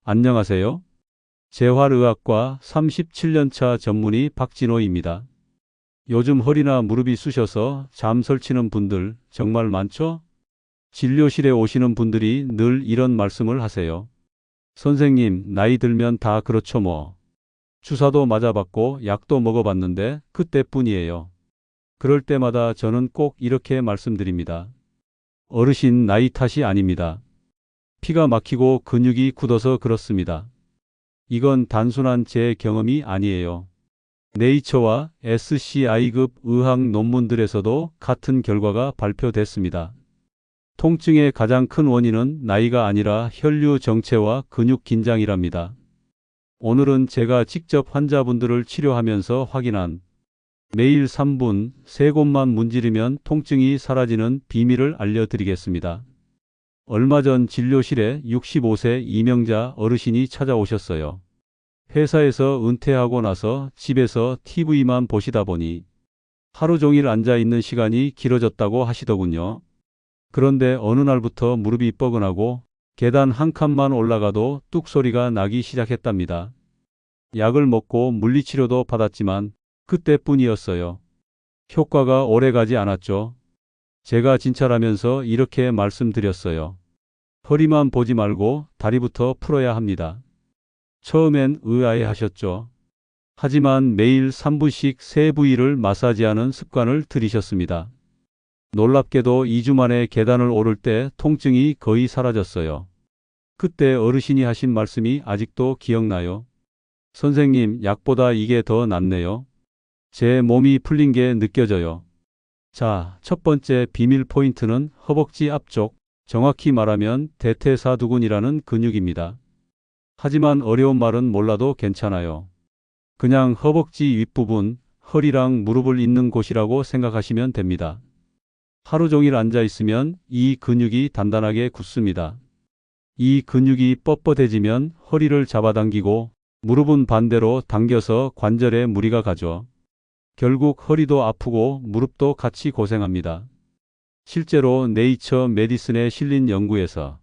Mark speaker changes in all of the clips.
Speaker 1: 안녕하세요. 재활의학과 37년차 전문의 박진호입니다. 요즘 허리나 무릎이 쑤셔서 잠 설치는 분들 정말 많죠? 진료실에 오시는 분들이 늘 이런 말씀을 하세요. 선생님, 나이 들면 다 그렇죠 뭐. 주사도 맞아봤고 약도 먹어봤는데 그때뿐이에요. 그럴 때마다 저는 꼭 이렇게 말씀드립니다. 어르신 나이 탓이 아닙니다. 피가 막히고 근육이 굳어서 그렇습니다. 이건 단순한 제 경험이 아니에요. 네이처와 SCI급 의학 논문들에서도 같은 결과가 발표됐습니다. 통증의 가장 큰 원인은 나이가 아니라 혈류 정체와 근육 긴장이랍니다. 오늘은 제가 직접 환자분들을 치료하면서 확인한 매일 3분 3곳만 문지르면 통증이 사라지는 비밀을 알려드리겠습니다. 얼마 전 진료실에 65세 이명자 어르신이 찾아오셨어요. 회사에서 은퇴하고 나서 집에서 TV만 보시다 보니 하루 종일 앉아 있는 시간이 길어졌다고 하시더군요. 그런데 어느 날부터 무릎이 뻐근하고 계단 한 칸만 올라가도 뚝 소리가 나기 시작했답니다. 약을 먹고 물리치료도 받았지만 그때뿐이었어요. 효과가 오래가지 않았죠. 제가 진찰하면서 이렇게 말씀드렸어요. 허리만 보지 말고 다리부터 풀어야 합니다. 처음엔 의아해 하셨죠. 하지만 매일 3분씩 세 부위를 마사지하는 습관을 들이셨습니다. 놀랍게도 2주 만에 계단을 오를 때 통증이 거의 사라졌어요. 그때 어르신이 하신 말씀이 아직도 기억나요. 선생님, 약보다 이게 더 낫네요. 제 몸이 풀린 게 느껴져요. 자, 첫 번째 비밀 포인트는 허벅지 앞쪽, 정확히 말하면 대퇴사두근이라는 근육입니다. 하지만 어려운 말은 몰라도 괜찮아요. 그냥 허벅지 윗부분, 허리랑 무릎을 잇는 곳이라고 생각하시면 됩니다. 하루 종일 앉아 있으면 이 근육이 단단하게 굳습니다. 이 근육이 뻣뻣해지면 허리를 잡아당기고 무릎은 반대로 당겨서 관절에 무리가 가죠. 결국 허리도 아프고 무릎도 같이 고생합니다. 실제로 네이처 메디슨에 실린 연구에서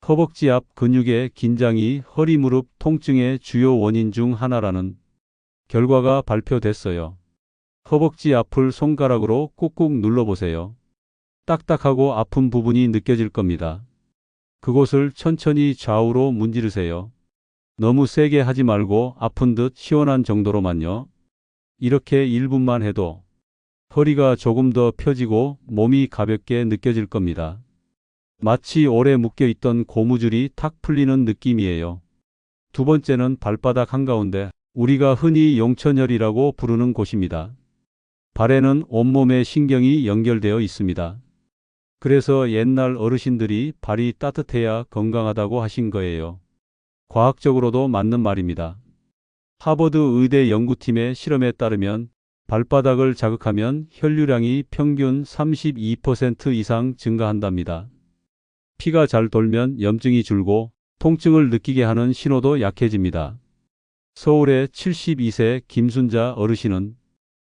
Speaker 1: 허벅지 앞 근육의 긴장이 허리 무릎 통증의 주요 원인 중 하나라는 결과가 발표됐어요. 허벅지 앞을 손가락으로 꾹꾹 눌러보세요. 딱딱하고 아픈 부분이 느껴질 겁니다. 그곳을 천천히 좌우로 문지르세요. 너무 세게 하지 말고 아픈 듯 시원한 정도로만요. 이렇게 1분만 해도 허리가 조금 더 펴지고 몸이 가볍게 느껴질 겁니다. 마치 오래 묶여있던 고무줄이 탁 풀리는 느낌이에요. 두 번째는 발바닥 한가운데, 우리가 흔히 용천혈이라고 부르는 곳입니다. 발에는 온몸의 신경이 연결되어 있습니다. 그래서 옛날 어르신들이 발이 따뜻해야 건강하다고 하신 거예요. 과학적으로도 맞는 말입니다. 하버드 의대 연구팀의 실험에 따르면 발바닥을 자극하면 혈류량이 평균 32% 이상 증가한답니다. 피가 잘 돌면 염증이 줄고 통증을 느끼게 하는 신호도 약해집니다. 서울의 72세 김순자 어르신은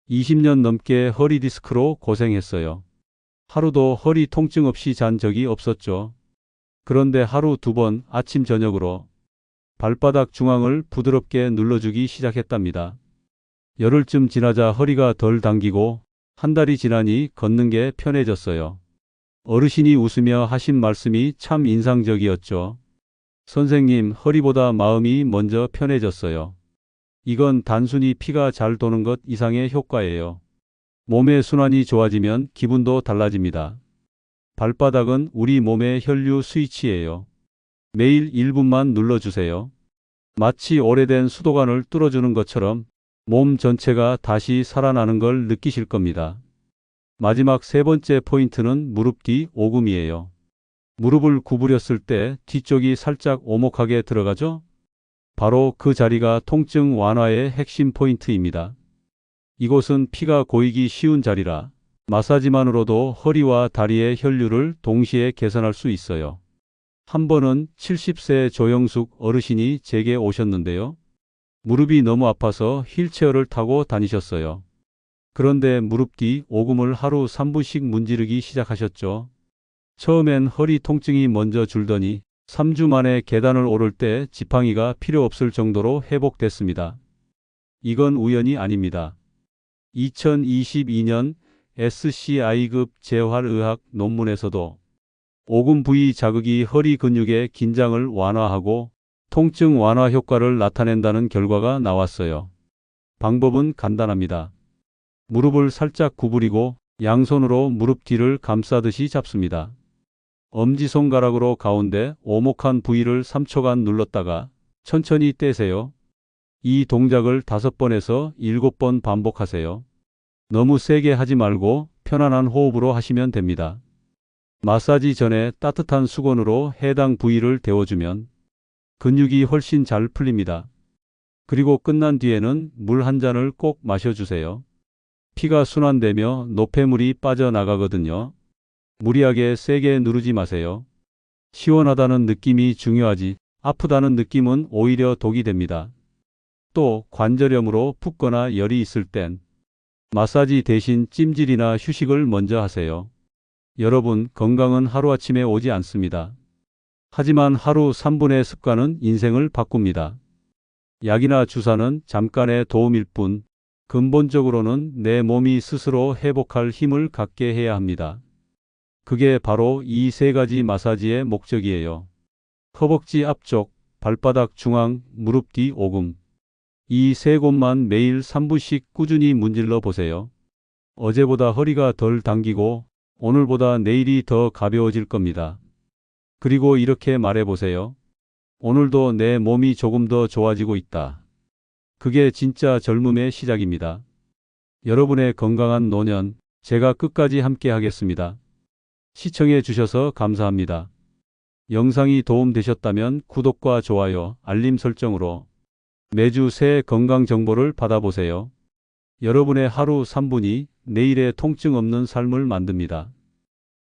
Speaker 1: 20년 넘게 허리 디스크로 고생했어요. 하루도 허리 통증 없이 잔 적이 없었죠. 그런데 하루 2번 아침 저녁으로 발바닥 중앙을 부드럽게 눌러주기 시작했답니다. 열흘쯤 지나자 허리가 덜 당기고 한 달이 지나니 걷는 게 편해졌어요. 어르신이 웃으며 하신 말씀이 참 인상적이었죠. 선생님, 허리보다 마음이 먼저 편해졌어요. 이건 단순히 피가 잘 도는 것 이상의 효과예요. 몸의 순환이 좋아지면 기분도 달라집니다. 발바닥은 우리 몸의 혈류 스위치예요. 매일 1분만 눌러주세요. 마치 오래된 수도관을 뚫어주는 것처럼 몸 전체가 다시 살아나는 걸 느끼실 겁니다. 마지막 세 번째 포인트는 무릎 뒤 오금이에요. 무릎을 구부렸을 때 뒤쪽이 살짝 오목하게 들어가죠? 바로 그 자리가 통증 완화의 핵심 포인트입니다. 이곳은 피가 고이기 쉬운 자리라 마사지만으로도 허리와 다리의 혈류를 동시에 개선할 수 있어요. 한 번은 70세 조영숙 어르신이 제게 오셨는데요. 무릎이 너무 아파서 휠체어를 타고 다니셨어요. 그런데 무릎 뒤 오금을 하루 3분씩 문지르기 시작하셨죠. 처음엔 허리 통증이 먼저 줄더니 3주 만에 계단을 오를 때 지팡이가 필요 없을 정도로 회복됐습니다. 이건 우연이 아닙니다. 2022년 SCI급 재활의학 논문에서도 오금 부위 자극이 허리 근육의 긴장을 완화하고 통증 완화 효과를 나타낸다는 결과가 나왔어요. 방법은 간단합니다. 무릎을 살짝 구부리고 양손으로 무릎 뒤를 감싸듯이 잡습니다. 엄지손가락으로 가운데 오목한 부위를 3초간 눌렀다가 천천히 떼세요. 이 동작을 5번에서 7번 반복하세요. 너무 세게 하지 말고 편안한 호흡으로 하시면 됩니다. 마사지 전에 따뜻한 수건으로 해당 부위를 데워주면 근육이 훨씬 잘 풀립니다. 그리고 끝난 뒤에는 물 한 잔을 꼭 마셔주세요. 피가 순환되며 노폐물이 빠져나가거든요. 무리하게 세게 누르지 마세요. 시원하다는 느낌이 중요하지 아프다는 느낌은 오히려 독이 됩니다. 또 관절염으로 붓거나 열이 있을 땐 마사지 대신 찜질이나 휴식을 먼저 하세요. 여러분, 건강은 하루아침에 오지 않습니다. 하지만 하루 3분의 습관은 인생을 바꿉니다. 약이나 주사는 잠깐의 도움일 뿐 근본적으로는 내 몸이 스스로 회복할 힘을 갖게 해야 합니다. 그게 바로 이 3가지 마사지의 목적이에요. 허벅지 앞쪽, 발바닥 중앙, 무릎 뒤 오금. 이 3곳만 매일 3분씩 꾸준히 문질러 보세요. 어제보다 허리가 덜 당기고 오늘보다 내일이 더 가벼워질 겁니다. 그리고 이렇게 말해보세요. 오늘도 내 몸이 조금 더 좋아지고 있다. 그게 진짜 젊음의 시작입니다. 여러분의 건강한 노년, 제가 끝까지 함께 하겠습니다. 시청해 주셔서 감사합니다. 영상이 도움되셨다면 구독과 좋아요, 알림 설정으로 매주 새 건강 정보를 받아보세요. 여러분의 하루 3분이 내일의 통증 없는 삶을 만듭니다.